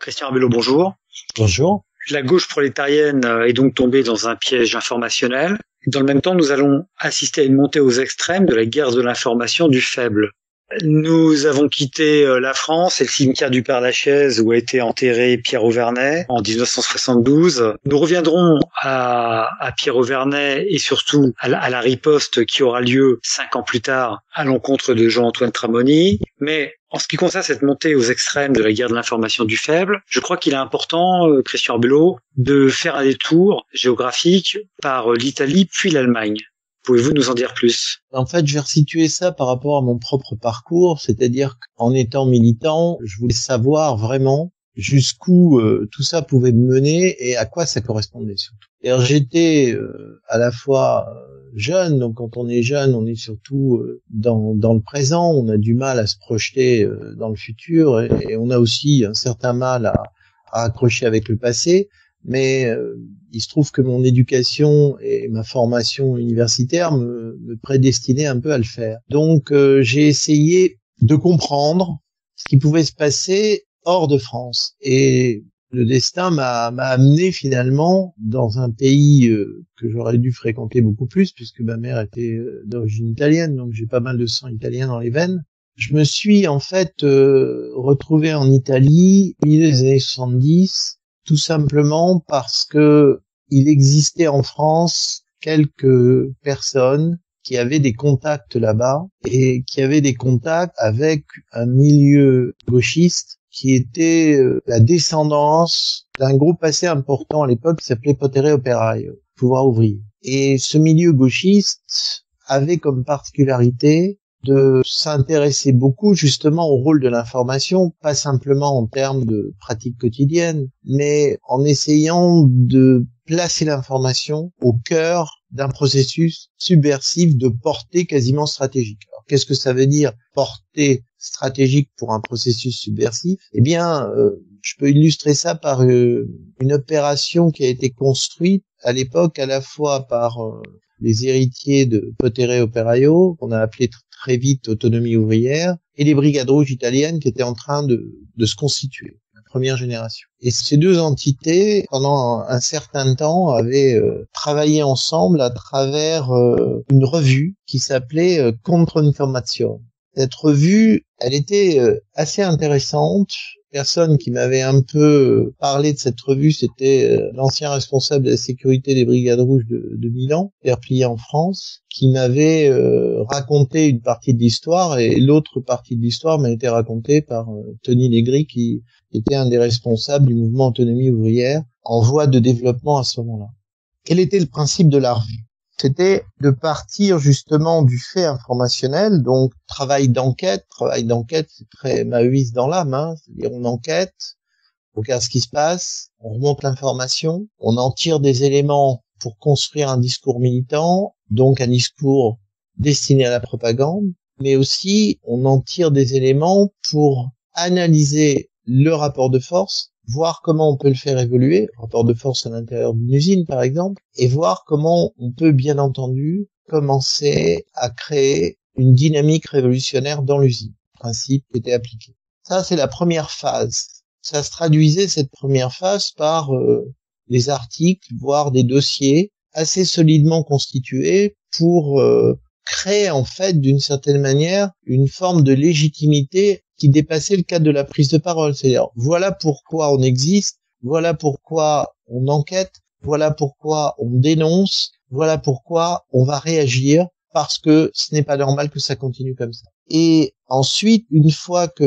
Christian Arbelot, bonjour. Bonjour. La gauche prolétarienne est donc tombée dans un piège informationnel. Dans le même temps, nous allons assister à une montée aux extrêmes de la guerre de l'information du faible. Nous avons quitté la France et le cimetière du Père-Lachaise où a été enterré Pierre Auverney en 1972. Nous reviendrons à Pierre Auverney et surtout à la riposte qui aura lieu 5 ans plus tard à l'encontre de Jean-Antoine Tramoni. Mais en ce qui concerne cette montée aux extrêmes de la guerre de l'information du faible, je crois qu'il est important, Christian Arbelot, de faire un détour géographique par l'Italie puis l'Allemagne. Pouvez-vous nous en dire plus? En fait, je vais resituer ça par rapport à mon propre parcours, c'est-à-dire qu'en étant militant, je voulais savoir vraiment jusqu'où tout ça pouvait me mener et à quoi ça correspondait surtout. Alors j'étais à la fois jeune, donc quand on est jeune, on est surtout dans le présent, on a du mal à se projeter dans le futur et on a aussi un certain mal à accrocher avec le passé. Mais il se trouve que mon éducation et ma formation universitaire me prédestinaient un peu à le faire. Donc j'ai essayé de comprendre ce qui pouvait se passer hors de France. Et le destin m'a amené finalement dans un pays que j'aurais dû fréquenter beaucoup plus, puisque ma mère était d'origine italienne, donc j'ai pas mal de sang italien dans les veines. Je me suis en fait retrouvé en Italie au milieu des années 70, tout simplement parce que il existait en France quelques personnes qui avaient des contacts là-bas et qui avaient des contacts avec un milieu gauchiste qui était la descendance d'un groupe assez important à l'époque qui s'appelait Potere Operaio, pouvoir ouvrier. Et ce milieu gauchiste avait comme particularité de s'intéresser beaucoup justement au rôle de l'information, pas simplement en termes de pratiques quotidiennes, mais en essayant de placer l'information au cœur d'un processus subversif de portée quasiment stratégique. Alors, qu'est-ce que ça veut dire portée stratégique pour un processus subversif? Eh bien, je peux illustrer ça par une opération qui a été construite à l'époque à la fois par les héritiers de Potere Operaio, qu'on a appelé très vite Autonomie ouvrière, et les brigades rouges italiennes qui étaient en train de se constituer, la première génération. Et ces deux entités, pendant un certain temps, avaient travaillé ensemble à travers une revue qui s'appelait Contre-Information. Cette revue, elle était assez intéressante. Personne qui m'avait un peu parlé de cette revue, c'était l'ancien responsable de la sécurité des Brigades Rouges de Milan, replié en France, qui m'avait raconté une partie de l'histoire, et l'autre partie de l'histoire m'a été racontée par Tony Legris, qui était un des responsables du mouvement Autonomie ouvrière, en voie de développement à ce moment-là. Quel était le principe de la revue? C'était de partir justement du fait informationnel, donc travail d'enquête, c'est très maoïste dans l'âme, c'est-à-dire on enquête, on regarde ce qui se passe, on remonte l'information, on en tire des éléments pour construire un discours militant, donc un discours destiné à la propagande, mais aussi on en tire des éléments pour analyser le rapport de force, voir comment on peut le faire évoluer, rapport de force à l'intérieur d'une usine par exemple, et voir comment on peut bien entendu commencer à créer une dynamique révolutionnaire dans l'usine, principe qui était appliqué. Ça c'est la première phase. Ça se traduisait cette première phase par des articles, voire des dossiers assez solidement constitués pour créer en fait d'une certaine manière une forme de légitimité qui dépassait le cadre de la prise de parole. C'est-à-dire, voilà pourquoi on existe, voilà pourquoi on enquête, voilà pourquoi on dénonce, voilà pourquoi on va réagir, parce que ce n'est pas normal que ça continue comme ça. Et ensuite, une fois que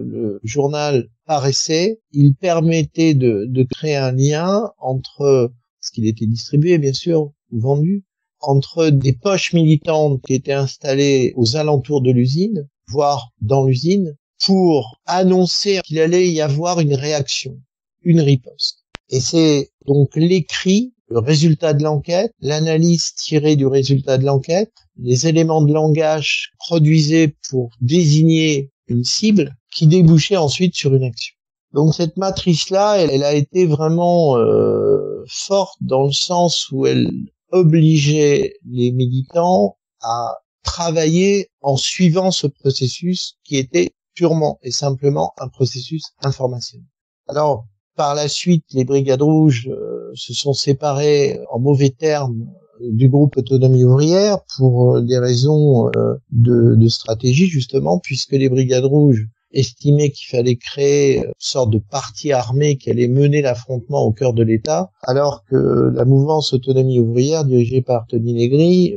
le journal paraissait, il permettait de créer un lien entre ce qu'il était distribué, bien sûr, ou vendu, entre des poches militantes qui étaient installées aux alentours de l'usine, voire dans l'usine, pour annoncer qu'il allait y avoir une réaction, une riposte. Et c'est donc l'écrit, le résultat de l'enquête, l'analyse tirée du résultat de l'enquête, les éléments de langage produisés pour désigner une cible qui débouchait ensuite sur une action. Donc cette matrice-là, elle a été vraiment forte dans le sens où elle obligeait les militants à travailler en suivant ce processus qui était purement et simplement un processus informationnel. Alors, par la suite, les Brigades Rouges se sont séparées en mauvais termes du groupe Autonomie Ouvrière pour des raisons de stratégie, justement, puisque les Brigades Rouges estimaient qu'il fallait créer une sorte de parti armé qui allait mener l'affrontement au cœur de l'État, alors que la mouvance Autonomie Ouvrière, dirigée par Tony Negri,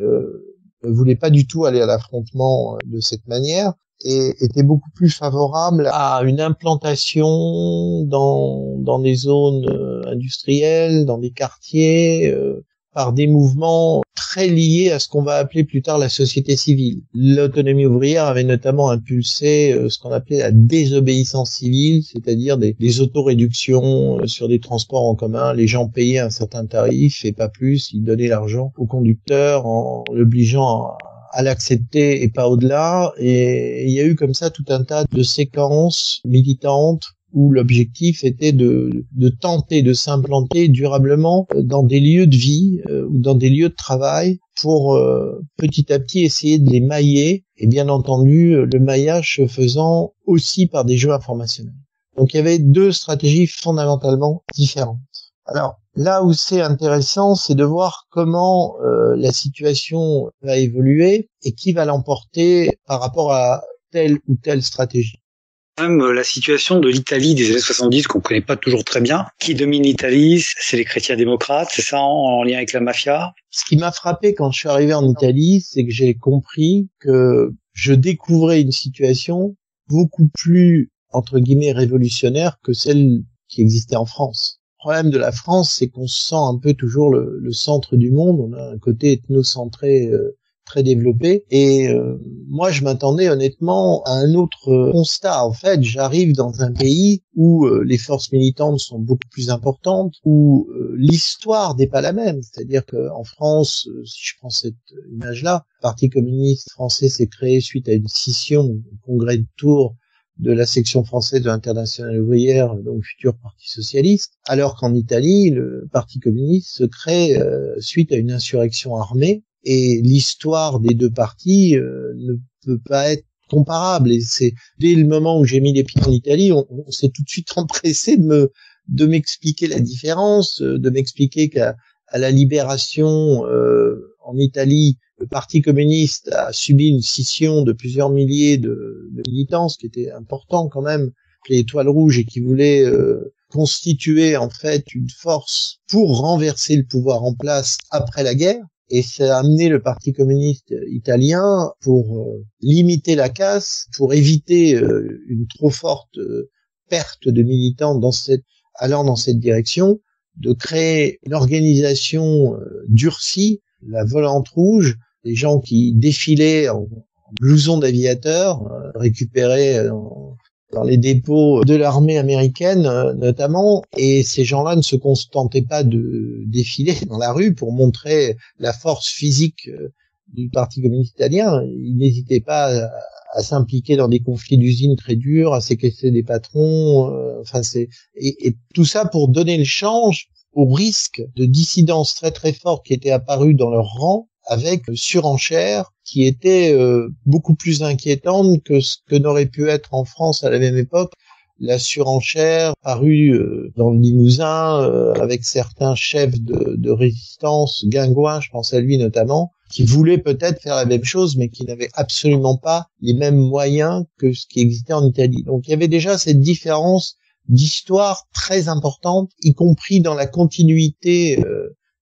ne voulait pas du tout aller à l'affrontement de cette manière, et était beaucoup plus favorable à une implantation dans des zones industrielles, dans des quartiers, par des mouvements très liés à ce qu'on va appeler plus tard la société civile. L'autonomie ouvrière avait notamment impulsé ce qu'on appelait la désobéissance civile, c'est-à-dire des autoréductions sur des transports en commun. Les gens payaient un certain tarif et pas plus, ils donnaient l'argent au conducteur en l'obligeant à l'accepter et pas au-delà. Et il y a eu comme ça tout un tas de séquences militantes où l'objectif était de tenter de s'implanter durablement dans des lieux de vie ou dans des lieux de travail pour petit à petit essayer de les mailler, et bien entendu le maillage se faisant aussi par des jeux informationnels. Donc il y avait deux stratégies fondamentalement différentes. Alors là où c'est intéressant, c'est de voir comment la situation va évoluer et qui va l'emporter par rapport à telle ou telle stratégie. Même la situation de l'Italie des années 70 qu'on connaît pas toujours très bien. Qui domine l'Italie? C'est les chrétiens démocrates, c'est ça, en lien avec la mafia? Ce qui m'a frappé quand je suis arrivé en Italie, c'est que j'ai compris que je découvrais une situation beaucoup plus, entre guillemets, révolutionnaire que celle qui existait en France. Le problème de la France, c'est qu'on se sent un peu toujours le centre du monde. On a un côté ethnocentré très développé, et moi je m'attendais honnêtement à un autre constat. En fait, j'arrive dans un pays où les forces militantes sont beaucoup plus importantes, où l'histoire n'est pas la même. C'est-à-dire qu'en France, si je prends cette image-là, le Parti communiste français s'est créé suite à une scission au congrès de Tours de la section française de l'Internationale ouvrière, donc futur Parti socialiste, alors qu'en Italie, le Parti communiste se crée suite à une insurrection armée. Et l'histoire des deux partis ne peut pas être comparable. Et c'est dès le moment où j'ai mis les pieds en Italie, on s'est tout de suite empressé de m'expliquer la différence, de m'expliquer qu'à la libération en Italie, le Parti communiste a subi une scission de plusieurs milliers de militants, ce qui était important quand même, les étoiles rouges, et qui voulaient constituer en fait une force pour renverser le pouvoir en place après la guerre. Et ça a amené le Parti communiste italien pour limiter la casse, pour éviter une trop forte perte de militants allant dans cette direction, de créer une organisation durcie, la Volante Rouge, des gens qui défilaient en blouson d'aviateur, récupérés dans les dépôts de l'armée américaine notamment, et ces gens-là ne se contentaient pas de défiler dans la rue pour montrer la force physique du Parti communiste italien. Ils n'hésitaient pas à s'impliquer dans des conflits d'usines très durs, à séquestrer des patrons, et tout ça pour donner le change au risque de dissidence très très forte qui était apparue dans leur rang, avec surenchère qui était beaucoup plus inquiétante que ce que n'aurait pu être en France à la même époque. La surenchère parue dans le Limousin avec certains chefs de résistance, Guingouin, je pense à lui notamment, qui voulaient peut-être faire la même chose, mais qui n'avaient absolument pas les mêmes moyens que ce qui existait en Italie. Donc il y avait déjà cette différence d'histoire très importante, y compris dans la continuité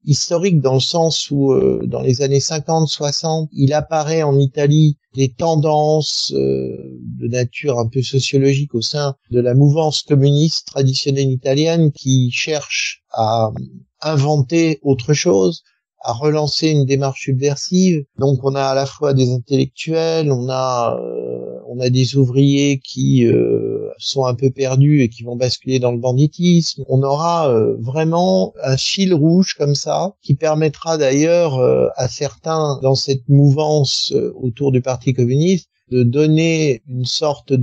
historique, dans le sens où dans les années 50-60, il apparaît en Italie des tendances de nature un peu sociologique au sein de la mouvance communiste traditionnelle italienne qui cherche à inventer autre chose, à relancer une démarche subversive. Donc on a à la fois des intellectuels, on a des ouvriers qui sont un peu perdus et qui vont basculer dans le banditisme. On aura vraiment un fil rouge comme ça, qui permettra d'ailleurs à certains dans cette mouvance autour du Parti communiste de donner une sorte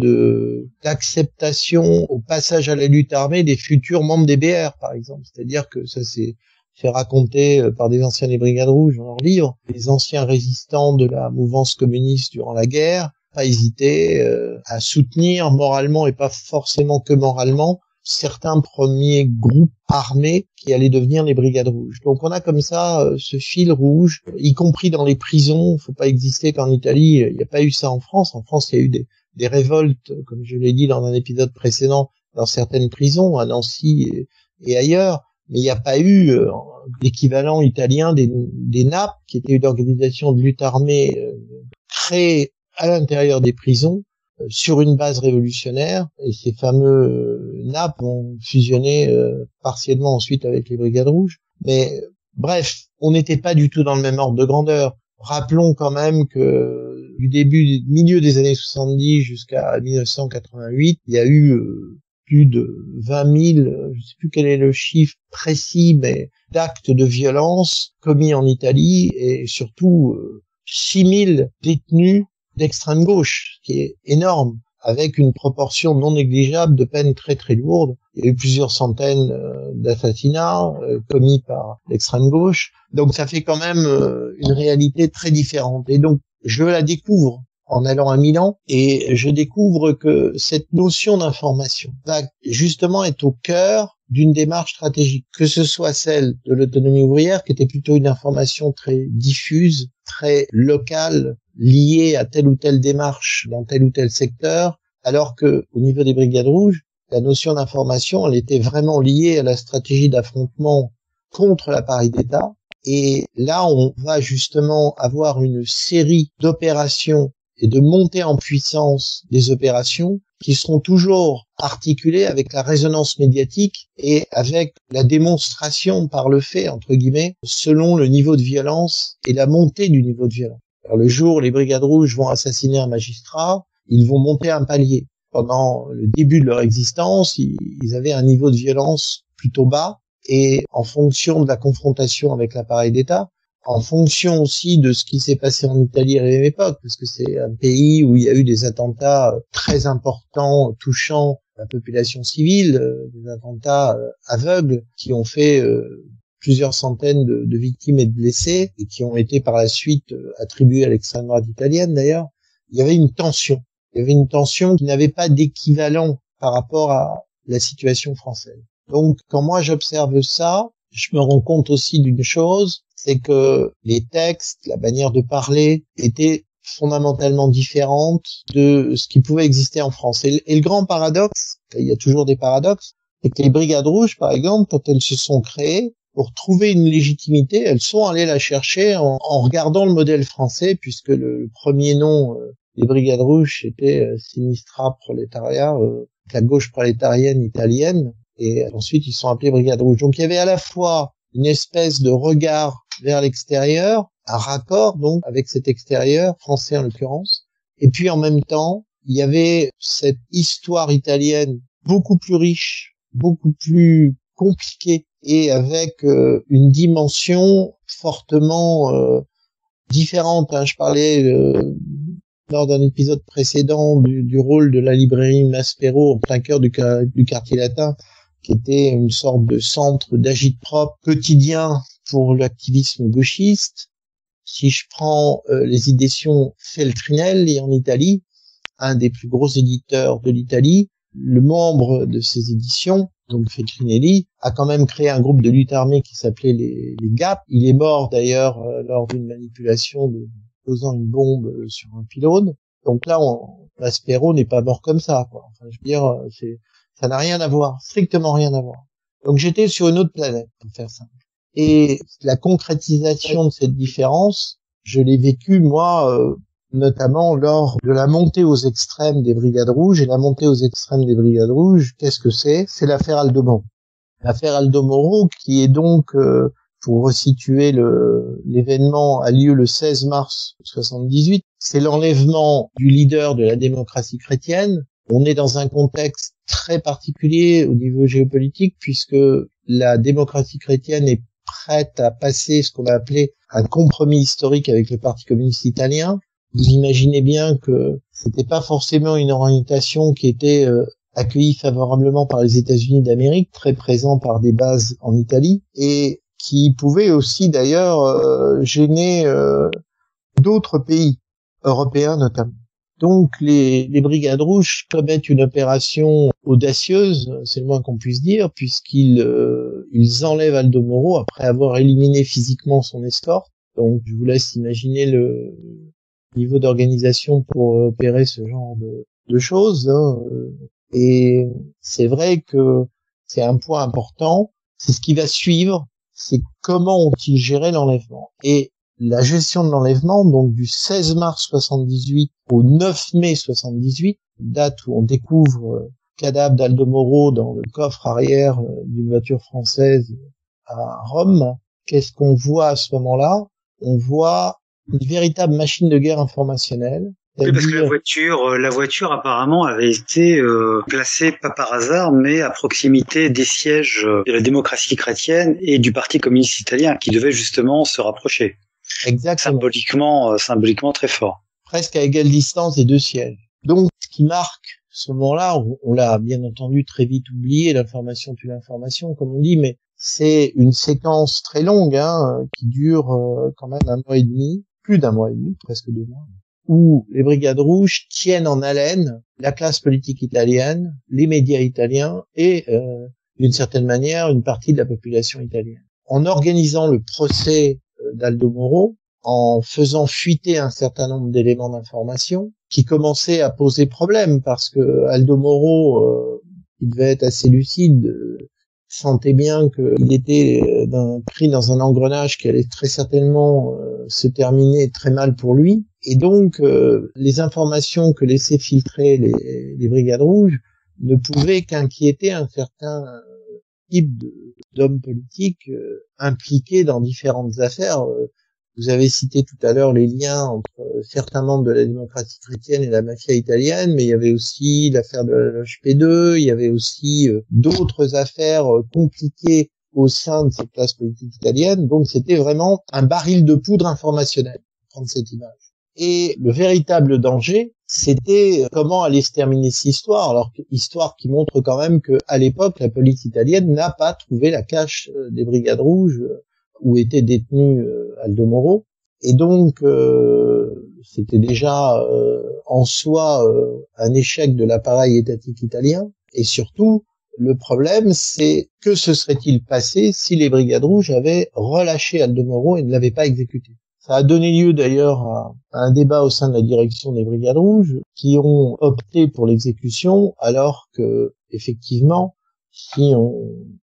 d'acceptation au passage à la lutte armée des futurs membres des BR, par exemple. C'est-à-dire que ça c'est fait raconter par des anciens des Brigades Rouges dans leurs livres, les anciens résistants de la mouvance communiste durant la guerre, pas hésiter à soutenir moralement, et pas forcément que moralement, certains premiers groupes armés qui allaient devenir les Brigades Rouges. Donc on a comme ça ce fil rouge, y compris dans les prisons. Faut pas exister qu'en Italie, il n'y a pas eu ça en France. En France, il y a eu des révoltes, comme je l'ai dit dans un épisode précédent, dans certaines prisons, à Nancy et ailleurs. Mais il n'y a pas eu l'équivalent italien des NAP, qui était une organisation de lutte armée créée à l'intérieur des prisons, sur une base révolutionnaire, et ces fameux NAP ont fusionné partiellement ensuite avec les Brigades Rouges. Mais bref, on n'était pas du tout dans le même ordre de grandeur. Rappelons quand même que du milieu des années 70 jusqu'à 1988, il y a eu plus de 20 000, je ne sais plus quel est le chiffre précis, mais d'actes de violence commis en Italie, et surtout 6 000 détenus d'extrême gauche, ce qui est énorme, avec une proportion non négligeable de peines très très lourdes. Il y a eu plusieurs centaines d'assassinats commis par l'extrême gauche. Donc ça fait quand même une réalité très différente. Et donc je la découvre en allant à Milan, et je découvre que cette notion d'information va justement être au cœur d'une démarche stratégique, que ce soit celle de l'autonomie ouvrière, qui était plutôt une information très diffuse, très locale, liée à telle ou telle démarche dans tel ou tel secteur, alors que au niveau des Brigades Rouges, la notion d'information, elle était vraiment liée à la stratégie d'affrontement contre l'appareil d'État. Et là, on va justement avoir une série d'opérations et de montée en puissance des opérations qui seront toujours articulées avec la résonance médiatique et avec la démonstration par le fait, entre guillemets, selon le niveau de violence et la montée du niveau de violence. Alors, le jour où les Brigades Rouges vont assassiner un magistrat, ils vont monter un palier. Pendant le début de leur existence, ils avaient un niveau de violence plutôt bas, et en fonction de la confrontation avec l'appareil d'État, en fonction aussi de ce qui s'est passé en Italie à la même époque, parce que c'est un pays où il y a eu des attentats très importants touchant la population civile, des attentats aveugles qui ont fait plusieurs centaines de victimes et de blessés, et qui ont été par la suite attribués à l'extrême droite italienne d'ailleurs. Il y avait une tension. Il y avait une tension qui n'avait pas d'équivalent par rapport à la situation française. Donc, quand moi j'observe ça, je me rends compte aussi d'une chose, c'est que les textes, la manière de parler étaient fondamentalement différentes de ce qui pouvait exister en France. Et le grand paradoxe, il y a toujours des paradoxes, c'est que les Brigades Rouges, par exemple, quand elles se sont créées, pour trouver une légitimité, elles sont allées la chercher en regardant le modèle français, puisque le premier nom des Brigades Rouges, c'était Sinistra Proletariat, la gauche prolétarienne italienne, et ensuite ils sont appelés Brigades Rouges. Donc il y avait à la fois une espèce de regard vers l'extérieur, un raccord donc avec cet extérieur, français en l'occurrence, et puis en même temps, il y avait cette histoire italienne beaucoup plus riche, beaucoup plus compliquée, et avec une dimension fortement différente. Je parlais lors d'un épisode précédent du rôle de la librairie Maspero en plein cœur du quartier latin, qui était une sorte de centre d'agit-prop quotidien pour l'activisme gauchiste. Si je prends les éditions Feltrinelli en Italie, un des plus gros éditeurs de l'Italie, le membre de ces éditions, donc Feltrinelli, a quand même créé un groupe de lutte armée qui s'appelait les GAP. Il est mort d'ailleurs lors d'une manipulation de posant une bombe sur un pylône. Donc là, Maspero n'est pas mort comme ça, quoi. Enfin, je veux dire, ça n'a rien à voir, strictement rien à voir. Donc j'étais sur une autre planète, pour faire simple. Et la concrétisation de cette différence, je l'ai vécue, moi, notamment lors de la montée aux extrêmes des Brigades Rouges. Et la montée aux extrêmes des Brigades Rouges, qu'est-ce que c'est? C'est l'affaire Aldo Moro. L'affaire Aldo Moro, qui est donc, pour resituer l'événement, a lieu le 16 mars 78. C'est l'enlèvement du leader de la démocratie chrétienne. On est dans un contexte très particulier au niveau géopolitique, puisque la démocratie chrétienne est prête à passer ce qu'on a appelé un compromis historique avec le Parti communiste italien. Vous imaginez bien que c'était pas forcément une orientation qui était accueillie favorablement par les États-Unis d'Amérique, très présents par des bases en Italie, et qui pouvait aussi d'ailleurs gêner d'autres pays européens notamment. Donc les Brigades Rouges commettent une opération audacieuse, c'est le moins qu'on puisse dire, puisqu'ils ils enlèvent Aldo Moro après avoir éliminé physiquement son escorte. Donc je vous laisse imaginer le niveau d'organisation pour opérer ce genre de choses. Hein. Et c'est vrai que c'est un point important. C'est ce qui va suivre, c'est comment ont-ils géré l'enlèvement. Et la gestion de l'enlèvement, donc du 16 mars 78 au 9 mai 78, date où on découvre le cadavre d'Aldo Moro dans le coffre arrière d'une voiture française à Rome. Qu'est-ce qu'on voit à ce moment-là? On voit une véritable machine de guerre informationnelle. Oui, parce que la voiture apparemment avait été placée pas par hasard, mais à proximité des sièges de la démocratie chrétienne et du Parti communiste italien, qui devait justement se rapprocher. Exactement. Symboliquement très fort. Presque à égale distance des deux sièges. Donc, ce qui marque ce moment-là, on l'a bien entendu très vite oublié, l'information tue l'information, comme on dit, mais c'est une séquence très longue, qui dure quand même 1 mois et demi, plus d'1 mois et demi, presque 2 mois, où les Brigades Rouges tiennent en haleine la classe politique italienne, les médias italiens et, d'une certaine manière, une partie de la population italienne. En organisant le procès d'Aldo Moro, en faisant fuiter un certain nombre d'éléments d'information qui commençaient à poser problème parce que Aldo Moro, il devait être assez lucide, sentait bien qu'il était pris dans un engrenage qui allait très certainement se terminer très mal pour lui. Et donc, les informations que laissaient filtrer les Brigades Rouges ne pouvaient qu'inquiéter un certain type d'hommes politiques impliqués dans différentes affaires. Vous avez cité tout à l'heure les liens entre certains membres de la démocratie chrétienne et la mafia italienne, mais il y avait aussi l'affaire de la loge P2, il y avait aussi d'autres affaires compliquées au sein de cette classe politique italienne. Donc c'était vraiment un baril de poudre informationnel, prendre cette image. Et le véritable danger, c'était comment allait se terminer cette histoire. Alors, histoire qui montre quand même que, à l'époque, la police italienne n'a pas trouvé la cache des Brigades Rouges où était détenu Aldo Moro. Et donc, c'était déjà en soi un échec de l'appareil étatique italien. Et surtout, le problème, c'est que se serait-il passé si les Brigades Rouges avaient relâché Aldo Moro et ne l'avaient pas exécuté. Ça a donné lieu d'ailleurs à un débat au sein de la direction des Brigades Rouges qui ont opté pour l'exécution, alors que, effectivement, si on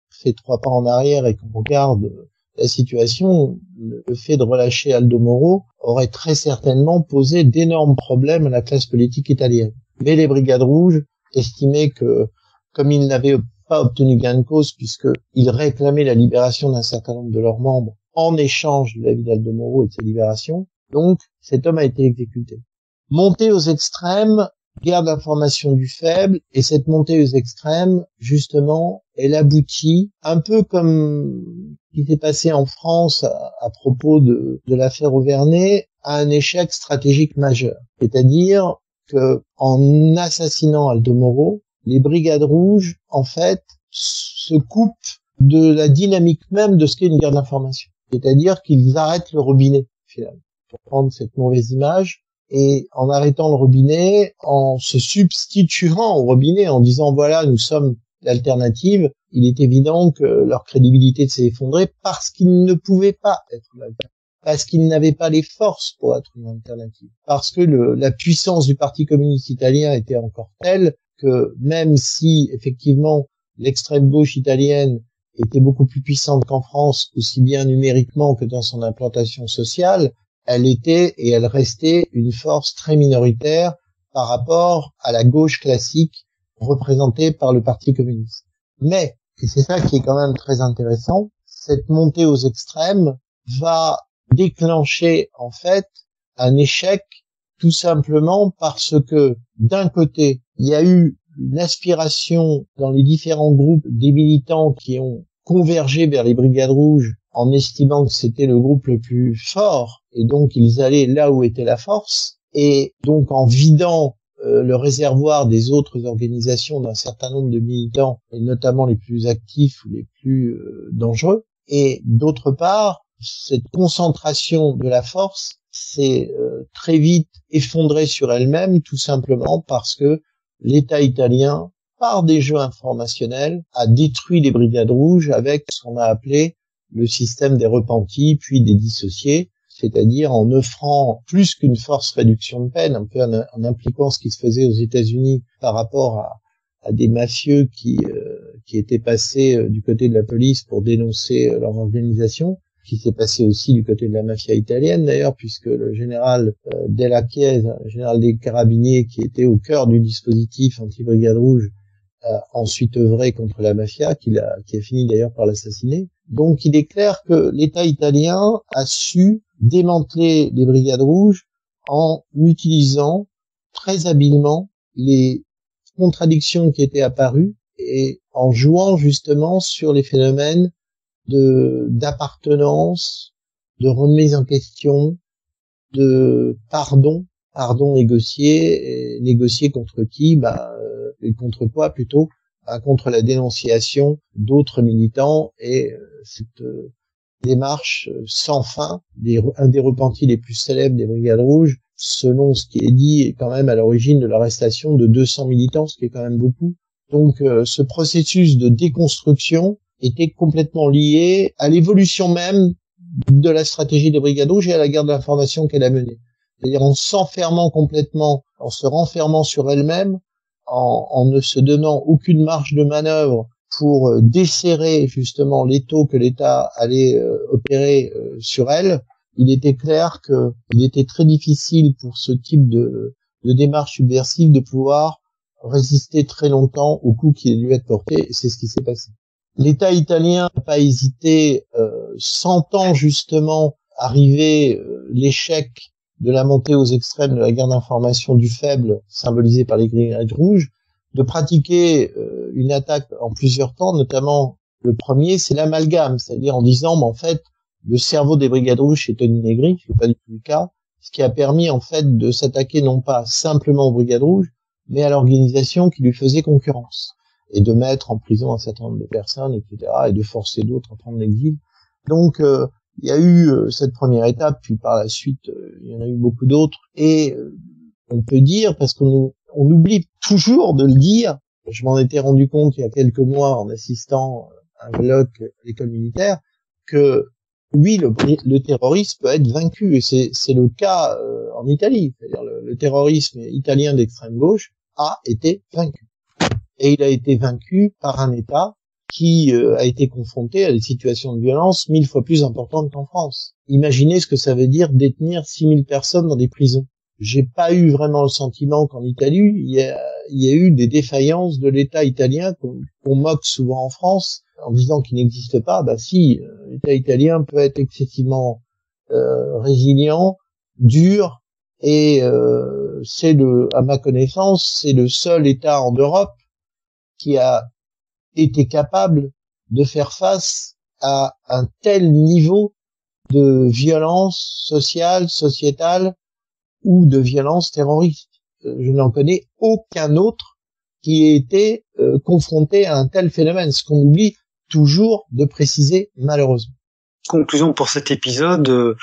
fait 3 pas en arrière et qu'on regarde la situation, le fait de relâcher Aldo Moro aurait très certainement posé d'énormes problèmes à la classe politique italienne. Mais les Brigades Rouges estimaient que, comme ils n'avaient pas obtenu gain de cause, puisqu'ils réclamaient la libération d'un certain nombre de leurs membres en échange de la vie d'Aldo Moro et de sa libération, donc cet homme a été exécuté. Montée aux extrêmes, guerre d'information du faible, et cette montée aux extrêmes, justement, elle aboutit, un peu comme ce qui s'est passé en France à propos de l'affaire Auvernais, à un échec stratégique majeur. C'est-à-dire que en assassinant Aldo Moro, les Brigades Rouges, en fait, se coupent de la dynamique même de ce qu'est une guerre d'information. C'est-à-dire qu'ils arrêtent le robinet, finalement, pour prendre cette mauvaise image. Et en arrêtant le robinet, en se substituant au robinet, en disant voilà, nous sommes l'alternative, il est évident que leur crédibilité s'est effondrée parce qu'ils ne pouvaient pas être l'alternative, parce qu'ils n'avaient pas les forces pour être une alternative, parce que la puissance du Parti communiste italien était encore telle que même si effectivement l'extrême gauche italienne était beaucoup plus puissante qu'en France, aussi bien numériquement que dans son implantation sociale, elle était et elle restait une force très minoritaire par rapport à la gauche classique représentée par le Parti communiste. Mais, et c'est ça qui est quand même très intéressant, cette montée aux extrêmes va déclencher en fait un échec tout simplement parce que d'un côté, il y a eu une aspiration dans les différents groupes des militants qui ont convergé vers les Brigades Rouges en estimant que c'était le groupe le plus fort, et donc ils allaient là où était la force, et donc en vidant le réservoir des autres organisations d'un certain nombre de militants, et notamment les plus actifs ou les plus dangereux, et d'autre part, cette concentration de la force s'est très vite effondrée sur elle-même, tout simplement parce que l'État italien, par des jeux informationnels, a détruit les brigades rouges avec ce qu'on a appelé le système des repentis, puis des dissociés, c'est-à-dire en offrant plus qu'une force réduction de peine, un peu en impliquant ce qui se faisait aux États-Unis par rapport à des mafieux qui étaient passés du côté de la police pour dénoncer leur organisation, qui s'est passé aussi du côté de la mafia italienne d'ailleurs, puisque le général Della Chiesa, le général des carabiniers, qui était au cœur du dispositif anti-brigade rouge, a ensuite œuvré contre la mafia, qui a fini d'ailleurs par l'assassiner. Donc il est clair que l'État italien a su démanteler les brigades rouges en utilisant très habilement les contradictions qui étaient apparues et en jouant justement sur les phénomènes d'appartenance, de remise en question, de pardon négocié, et négocié contre qui? Et contre quoi plutôt? Contre la dénonciation d'autres militants et cette démarche sans fin, un des repentis les plus célèbres des Brigades Rouges, selon ce qui est dit, est quand même à l'origine de l'arrestation de 200 militants, ce qui est quand même beaucoup. Donc ce processus de déconstruction était complètement lié à l'évolution même de la stratégie des Brigades Rouges et à la guerre de l'information qu'elle a menée. C'est-à-dire en s'enfermant complètement, en se renfermant sur elle-même, en ne se donnant aucune marge de manœuvre pour desserrer justement l'étau que l'État allait opérer sur elle. Il était clair qu'il était très difficile pour ce type de démarche subversive de pouvoir résister très longtemps au coup qui lui est porté, et c'est ce qui s'est passé. L'État italien n'a pas hésité, sentant justement arriver l'échec de la montée aux extrêmes de la guerre d'information du faible, symbolisée par les brigades rouges, de pratiquer une attaque en plusieurs temps, notamment le premier, c'est l'amalgame, c'est-à-dire en disant, mais en fait, le cerveau des brigades rouges chez Tony Negri, ce qui n'est pas du tout le cas, ce qui a permis en fait de s'attaquer non pas simplement aux brigades rouges, mais à l'organisation qui lui faisait concurrence, et de mettre en prison un certain nombre de personnes, etc., et de forcer d'autres à prendre l'exil. Donc, il y a eu cette première étape, puis par la suite, il y en a eu beaucoup d'autres, et on peut dire, parce qu'on oublie toujours de le dire, je m'en étais rendu compte il y a quelques mois en assistant à un colloque à l'école militaire, que oui, le terrorisme peut être vaincu, et c'est le cas en Italie, c'est-à-dire le terrorisme italien d'extrême gauche a été vaincu. Et il a été vaincu par un État qui a été confronté à des situations de violence 1000 fois plus importantes qu'en France. Imaginez ce que ça veut dire détenir 6000 personnes dans des prisons. J'ai pas eu vraiment le sentiment qu'en Italie, il y a eu des défaillances de l'État italien qu'on moque souvent en France en disant qu'il n'existe pas. Bah si, l'État italien peut être excessivement résilient, dur, et à ma connaissance, c'est le seul État en Europe qui a été capable de faire face à un tel niveau de violence sociale, sociétale ou de violence terroriste. Je n'en connais aucun autre qui ait été confronté à un tel phénomène, ce qu'on oublie toujours de préciser malheureusement. Conclusion pour cet épisode, de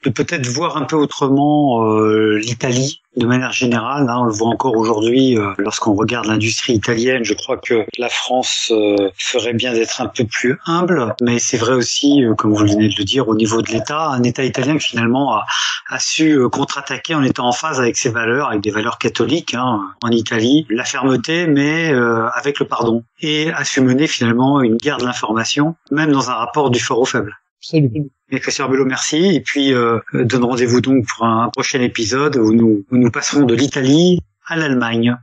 peut-être voir un peu autrement l'Italie de manière générale. On le voit encore aujourd'hui lorsqu'on regarde l'industrie italienne. Je crois que la France ferait bien d'être un peu plus humble, mais c'est vrai aussi, comme vous venez de le dire, au niveau de l'État, un État italien qui finalement a su contre-attaquer en étant en phase avec ses valeurs, avec des valeurs catholiques en Italie, la fermeté, mais avec le pardon, et a su mener finalement une guerre de l'information, même dans un rapport du fort au faible. Absolument. Et Christian Arbelot, merci. Et puis, donne rendez-vous donc pour un prochain épisode où nous passerons de l'Italie à l'Allemagne.